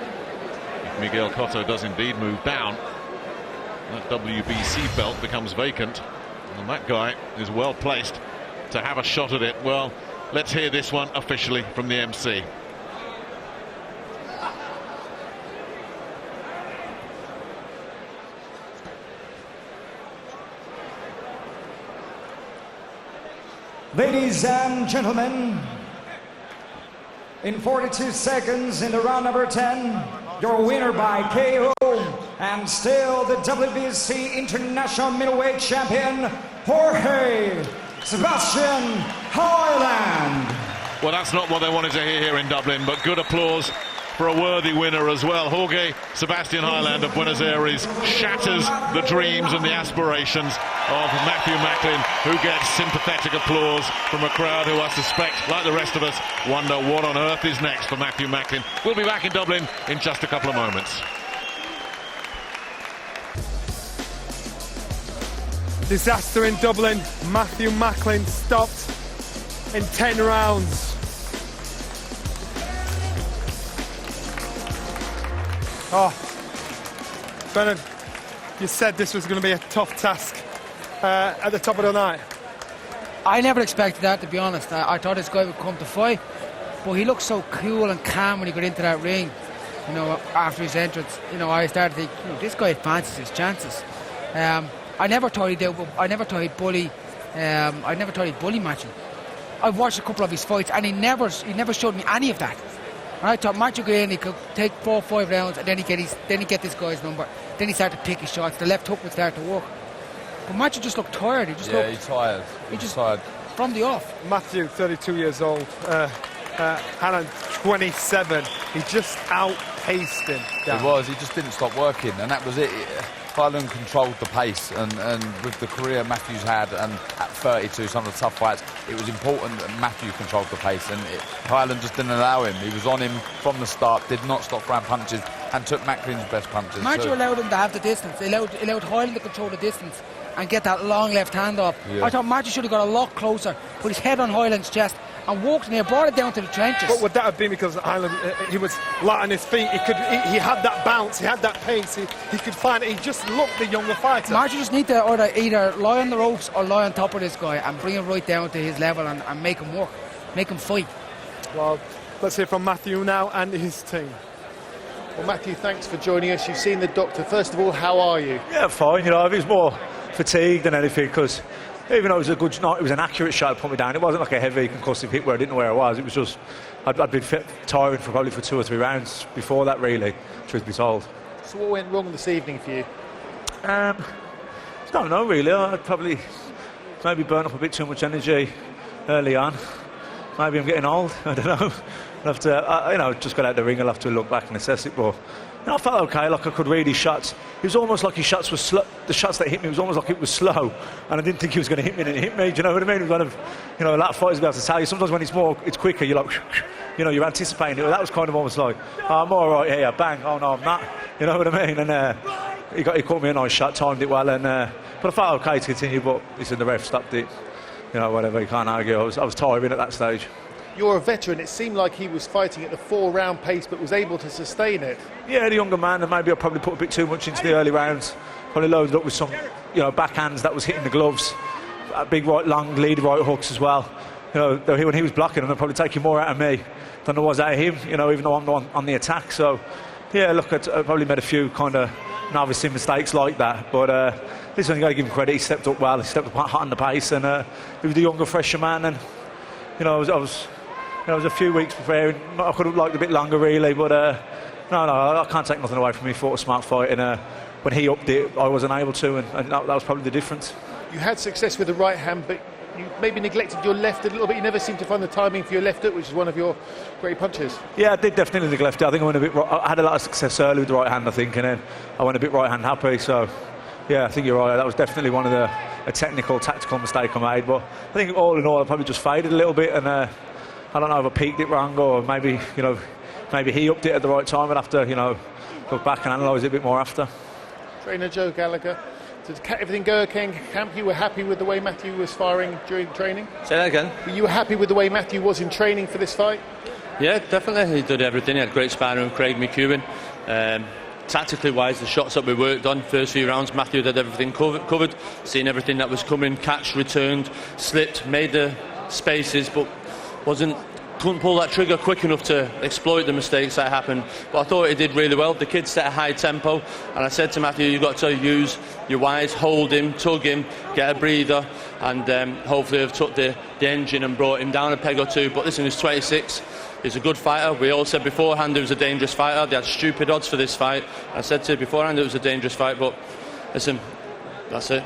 If Miguel Cotto does indeed move down, that WBC belt becomes vacant, and that guy is well placed to have a shot at it. Well, let's hear this one officially from the MC. Ladies and gentlemen, in 42 seconds in the round number 10, your winner by KO and still the WBC International Middleweight Champion, Jorge Sebastian Heiland. Well, that's not what they wanted to hear here in Dublin, but good applause for a worthy winner as well. Jorge Sebastian Heiland of Buenos Aires shatters the dreams and the aspirations of Matthew Macklin, who gets sympathetic applause from a crowd who I suspect, like the rest of us, wonder what on earth is next for Matthew Macklin. We'll be back in Dublin in just a couple of moments. Disaster in Dublin. Matthew Macklin stopped in 10 rounds. Oh, Bernard, you said this was going to be a tough task at the top of the night. I never expected that, to be honest. I thought this guy would come to fight, but he looked so cool and calm when he got into that ring. You know, after his entrance, you know, I started to think, you know, this guy fancies his chances. I never thought he'd bully. I never thought he'd bully Matthew. I've watched a couple of his fights, and he never showed me any of that. And I thought Matthew Green, he could take 4 or 5 rounds, and then he get this guy's number. Then he started to pick his shots. The left hook would start to work. But Matthew just looked tired. He's tired. He's tired from the off. Matthew, 32 years old. Heiland, 27. He just outpaced him. He was. He just didn't stop working, and that was it. Heiland controlled the pace, and with the career Matthew's had, and at 32, some of the tough fights, it was important that Matthew controlled the pace, and Heiland just didn't allow him. He was on him from the start, did not stop throwing punches, and took Macklin's best punches. Matthew allowed him to have the distance. He allowed Heiland to control the distance and get that long left hand up. Yeah. I thought Matthew should have got a lot closer, put his head on Heiland's chest, and walked in there, brought it down to the trenches. But would that have been because Heiland, he was light on his feet? He had that bounce, he had that pace, he could find it. He just looked the younger fighter. Matthew just need to either lie on the ropes or lie on top of this guy and bring him right down to his level and make him work, make him fight. Well, let's hear from Matthew now and his team. Well, Matthew, thanks for joining us. You've seen the doctor. First of all, how are you? Yeah, fine. You know, I was more fatigued than anything, because even though it was a good night, it was an accurate shot to put me down. It wasn't like a heavy concussive hit where I didn't know where I was. It was just, I'd been tiring for 2 or 3 rounds before that, really, truth be told. So what went wrong this evening for you? I don't know really. I'd probably maybe burn up a bit too much energy early on. Maybe I'm getting old. I don't know. I'll have to, just got out the ring. I'll have to look back and assess it. But I felt okay. Like I could read his shots. It was almost like his shots were slow. The shots that hit me was almost like it was slow, and I didn't think he was going to hit me. And it hit me. Do you know what I mean? It was kind of, a lot of fighters will be able to tell you. Sometimes when it's quicker, you're like, you're anticipating it. Well, that was kind of almost like, I'm all right here. Bang. Oh no, I'm not. You know what I mean? And he caught me a nice shot, timed it well, and but I felt okay to continue. But listen, the ref stopped it. Whatever. You can't argue. I was tiring at that stage. You're a veteran. It seemed like he was fighting at the 4-round pace, but was able to sustain it. Yeah, the younger man, and maybe I probably put a bit too much into the early rounds. Probably loaded up with some, backhands that was hitting the gloves. Big right, long lead right hooks as well. When he was blocking them, they're probably taking more out of me than there was out of him. Even though I'm on the attack. So, yeah, look, I probably made a few kind of novice mistakes like that. But listen, you got to give him credit. He stepped up well. He stepped up hot on the pace, and he was the younger, fresher man. And I was a few weeks preparing. I could have liked a bit longer, really, but no, I can't take nothing away from him. He fought a smart fight, and when he upped it, I wasn't able to, and that was probably the difference. You had success with the right hand, but you maybe neglected your left a little bit. You never seemed to find the timing for your left hook, which is one of your great punches. Yeah, I did definitely neglect it. I think I went a bit. I had a lot of success early with the right hand, I think, and then I went a bit right hand happy. So, yeah, I think you're right. That was definitely one of a technical, tactical mistake I made. But I think all in all, I probably just faded a little bit, and I don't know if I peaked it wrong, or maybe he upped it at the right time. I'd have to look back and analyse it a bit more after. Trainer Joe Gallagher, did everything go okay in camp? You were happy with the way Matthew was firing during training? Say that again. Were you happy with the way Matthew was in training for this fight? Yeah, definitely. He did everything. He had great sparring with Craig McEwen. Tactically wise, the shots that we worked on, first few rounds, Matthew did everything covered, seen everything that was coming, catch, returned, slipped, made the spaces, but couldn't pull that trigger quick enough to exploit the mistakes that happened. But I thought he did really well. The kid set a high tempo, and I said to Matthew, you've got to use your wise, hold him, tug him, get a breather, and hopefully have took the engine and brought him down a peg or two. But listen, he's 26. He's a good fighter. We all said beforehand he was a dangerous fighter. They had stupid odds for this fight. I said to you beforehand it was a dangerous fight, but listen, that's it.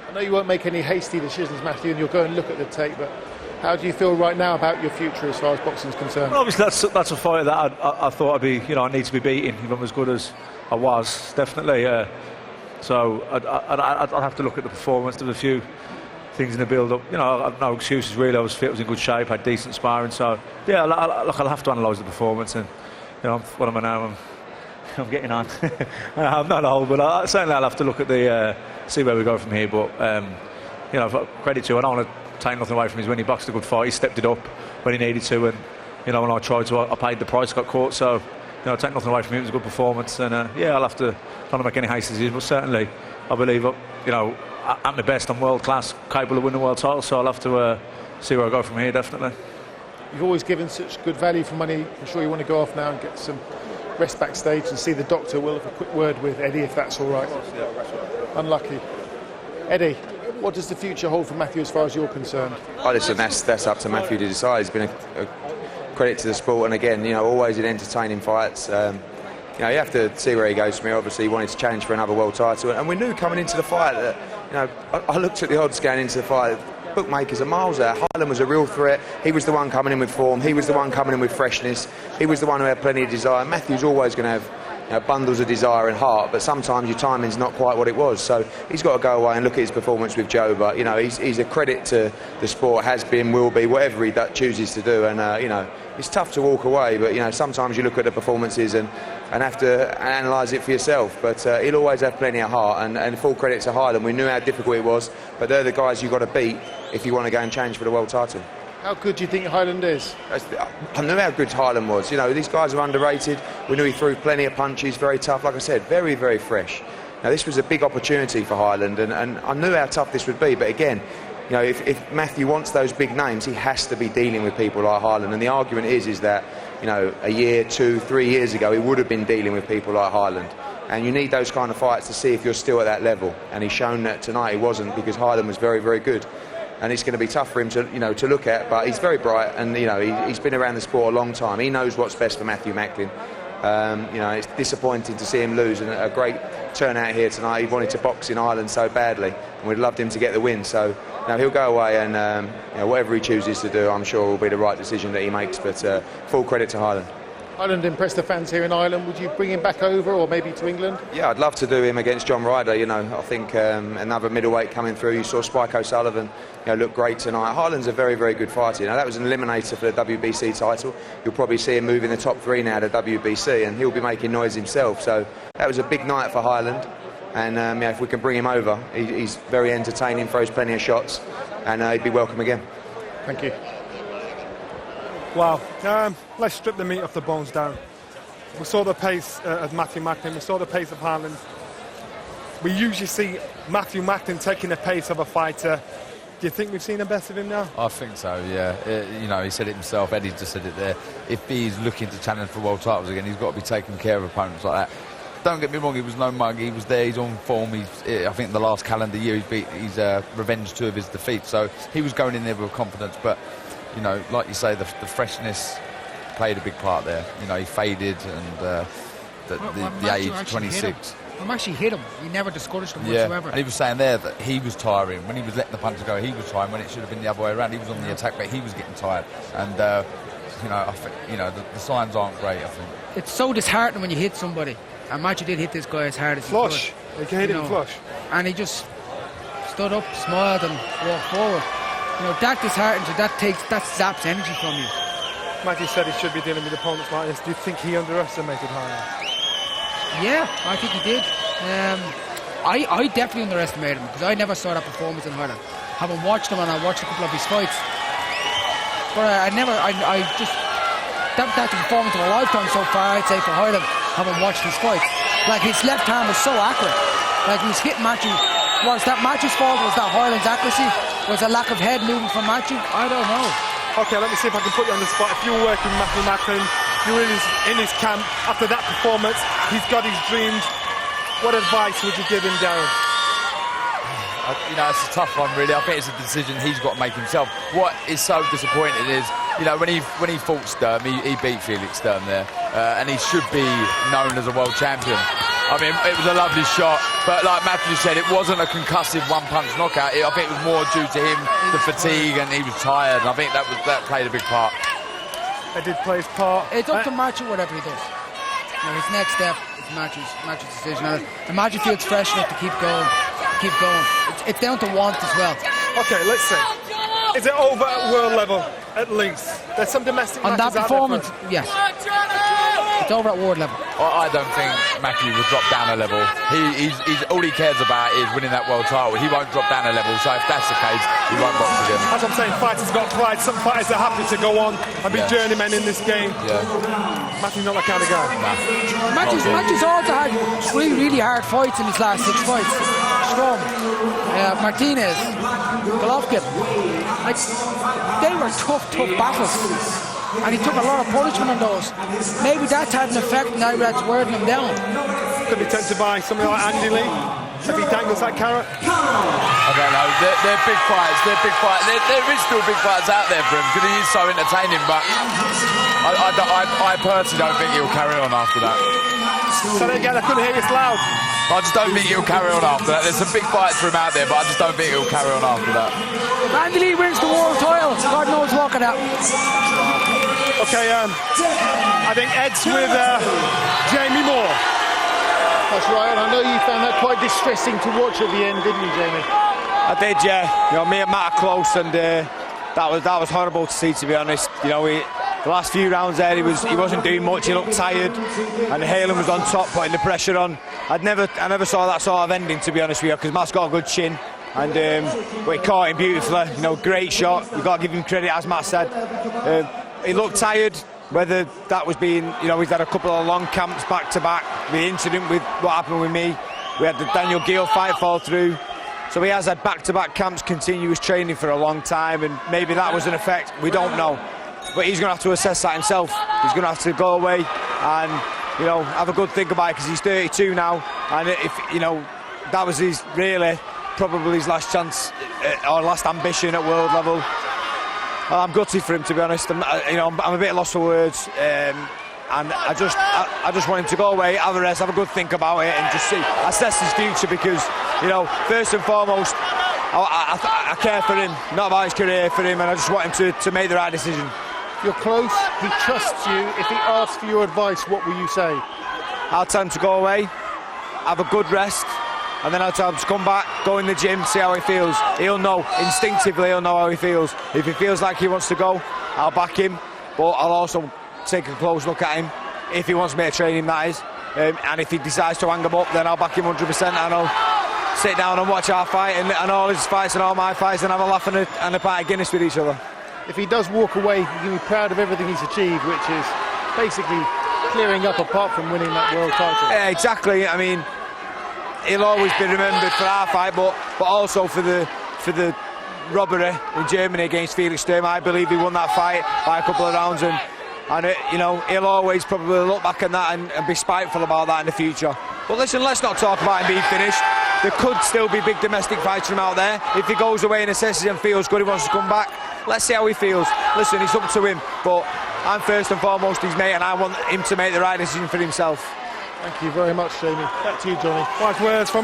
I know you won't make any hasty decisions, Matthew, and you'll go and look at the tape, but how do you feel right now about your future as far as boxing is concerned? Well, obviously, that's a fight that I thought I'd be, I need to be beating if I'm as good as I was, definitely. So I'd have to look at the performance. There was a few things in the build-up. I've no excuses really. I was fit, I was in good shape, had decent sparring. So yeah, I'll have to analyse the performance. And what am I now? I'm getting on. I'm not old, but certainly I'll have to look at see where we go from here. But credit to him. I don't want to take nothing away from him. When he boxed a good fight, he stepped it up when he needed to, and when I tried to, I paid the price, got caught. So take nothing away from him. It was a good performance, and I'll have to not make any hasty decisions, but certainly I believe at my best I'm world class, capable of winning a world title. So I'll have to see where I go from here. Definitely. You've always given such good value for money. I'm sure you want to go off now and get some rest backstage and see the doctor. We'll have a quick word with Eddie if that's all right. Unlucky. Eddie, what does the future hold for Matthew as far as you're concerned? Oh, listen, that's up to Matthew to decide. He's been a credit to the sport, and again, always in entertaining fights. You have to see where he goes from here. Obviously, he wanted to challenge for another world title, and we knew coming into the fight that, I looked at the odds going into the fight. Bookmakers are miles out. Heiland was a real threat. He was the one coming in with form. He was the one coming in with freshness. He was the one who had plenty of desire. Matthew's always going to have bundles of desire and heart, but sometimes your timing's not quite what it was. So he's got to go away and look at his performance with Joe. But he's a credit to the sport, has been, will be, whatever he chooses to do. And it's tough to walk away, but sometimes you look at the performances and have to analyse it for yourself. But he'll always have plenty of heart, and full credit to Heiland. We knew how difficult it was, but they're the guys you've got to beat if you want to go and challenge for the world title. How good do you think Heiland is? I knew how good Heiland was. These guys are underrated. We knew he threw plenty of punches, very tough. Like I said, very, very fresh. Now, this was a big opportunity for Heiland, and I knew how tough this would be. But again, if Matthew wants those big names, he has to be dealing with people like Heiland. And the argument is that, a year, 2, 3 years ago, he would have been dealing with people like Heiland. And you need those kind of fights to see if you're still at that level. And he's shown that tonight he wasn't, because Heiland was very, very good. And it's going to be tough for him to look at, but he's very bright, and he's been around the sport a long time. He knows what's best for Matthew Macklin, You know, it's disappointing to see him lose, and a great turnout here tonight. He wanted to box in Ireland so badly, and we'd loved him to get the win. So now he'll go away, and you know, whatever he chooses to do, I'm sure will be the right decision that he makes. But full credit to Heiland. Heiland impressed the fans here in Ireland. Would you bring him back over, or maybe to England? Yeah, I'd love to do him against John Ryder. You know, I think another middleweight coming through. You saw Spike O'Sullivan, you know, look great tonight. Heiland's a very, very good fighter. You know, that was an eliminator for the WBC title. You'll probably see him move in the top 3 now to WBC, and he'll be making noise himself. So that was a big night for Heiland, and you know, if we can bring him over, he's very entertaining, throws plenty of shots, and he'd be welcome again. Thank you. Wow. Let's strip the meat off the bones down. We saw the pace of Matthew Macklin. We saw the pace of Heiland. We usually see Matthew Macklin taking the pace of a fighter. Do you think we've seen the best of him now? I think so, yeah. You know, he said it himself. Eddie just said it there. If he's looking to challenge for world titles again, he's got to be taking care of opponents like that. Don't get me wrong, he was no mug. He was there. He's on form. I think the last calendar year he's revenged 2 of his defeats. So he was going in there with confidence, but. You know, like you say, the freshness played a big part there. You know, he faded, and the age, 26. Actually hit him. He never discouraged him yeah. whatsoever. And he was saying there that he was tiring. When he was letting the punches go, he was tiring. When it should have been the other way around, he was on the attack, but he was getting tired. And, you know, I think, you know, the signs aren't great, I think. It's so disheartening when you hit somebody. And Matthew did hit this guy as hard as he could. Flush. He can hit him flush. And he just stood up, smiled, and walked forward. You know, that disheartens you, that zaps energy from you. Matthew said he should be dealing with opponents like this. Do you think he underestimated Heiland? Yeah, I think he did. I definitely underestimated him, because I never saw that performance in Heiland. Having watched him, and I watched a couple of his fights, but that's the performance of a lifetime so far, I'd say, for Heiland, having watched his fights. Like, his left hand was so accurate. Like, he was hitting Matthew. Was that Matthew's fault? Was that Heiland's accuracy? Was a lack of head movement from Matthew? I don't know. Okay, let me see if I can put you on the spot. If you were working with Matthew Macklin, you were in his camp after that performance, he's got his dreams. What advice would you give him, Darren? You know, it's a tough one, really. I think it's a decision he's got to make himself. What is so disappointing is, you know, when he fought Sturm, he beat Felix Sturm there, and he should be known as a world champion. I mean, it was a lovely shot, but like Matthew said, it wasn't a concussive one-punch knockout. I think it was more due to him, the fatigue, and he was tired, and I think that played a big part. It did play his part. It's up to Matthew whatever he does. You know, his next step is Matthew's decision. And Matthew feels fresh enough to keep going. It's down to want as well. Okay, let's see. Is it over at world level, at least? There's some domestic on that performance, yes. It's over at world level. I don't think Matthew will drop down a level. He's all he cares about is winning that world title. He won't drop down a level, so if that's the case, he won't box again. As I'm saying, fighters got pride. Some fighters are happy to go on and be journeymen in this game. Yeah. Matthew's not that kind of guy. Nah. Matthew's also had 3 really hard fights in his last 6 fights. Strom, Martinez, Golovkin. Like, they were tough battles. And he took a lot of punishment on those. Maybe that's had an effect now that's wearing him down. Could be tempted by something like Andy Lee if he dangles that carrot. I don't know. They're big fights. There is still big fights out there for him because he is so entertaining. But I personally don't think he'll carry on after that. So again, I couldn't hear you loud. I just don't think he'll carry on after that. There's some big fights for him out there, but I just don't think he'll carry on after that. If Andy Lee wins the world title, God knows what could happen. Okay, I think Ed's with Jamie Moore. That's right, and I know you found that quite distressing to watch at the end, didn't you, Jamie? I did, yeah. You know, me and Matt are close, and that was horrible to see, to be honest. You know, the last few rounds there, he wasn't doing much. He looked tired, and Heiland was on top, putting the pressure on. I never saw that sort of ending, to be honest with you, because Matt's got a good chin, and but he caught him beautifully. You know, great shot. You've got to give him credit, as Matt said. He looked tired. Whether that was being, you know, he's had a couple of long camps back to back. The incident with what happened with me, we had the Daniel Gill fight fall through. So he has had back-to-back camps, continuous training for a long time, and maybe that was an effect. We don't know. But he's going to have to assess that himself. He's going to have to go away and, you know, have a good think about it, because he's 32 now, and if, you know, that was his probably his last chance or last ambition at world level. I'm gutted for him, to be honest. I'm a bit lost for words. and I just want him to go away, have a rest, have a good think about it, and just assess his future, because, you know, first and foremost, I care for him, not about his career, for him, and I just want him to make the right decision. You're close, he trusts you. If he asks for your advice, what will you say? I'll tell him to go away, have a good rest, and then I'll tell him to come back, go in the gym, see how he feels. He'll know, instinctively he'll know how he feels. If he feels like he wants to go, I'll back him, but I'll also take a close look at him, if he wants me to train him, that is. And if he decides to hang him up, then I'll back him 100%, and I'll sit down and watch our fight, and all his fights and all my fights, and have a laugh and a pint of Guinness with each other. If he does walk away, you can be proud of everything he's achieved, which is basically clearing up, apart from winning that world title. Yeah, exactly. I mean, he'll always be remembered for our fight, but also for the robbery in Germany against Felix Sturm. I believe he won that fight by a couple of rounds, and you know, he'll always probably look back on that and be spiteful about that in the future. But listen, let's not talk about him being finished. There could still be big domestic fights from out there. If he goes away and assesses and feels good, he wants to come back, let's see how he feels. Listen, it's up to him, but I'm first and foremost his mate, and I want him to make the right decision for himself. Thank you very much, Jamie. Back to you, Johnny. Wise words from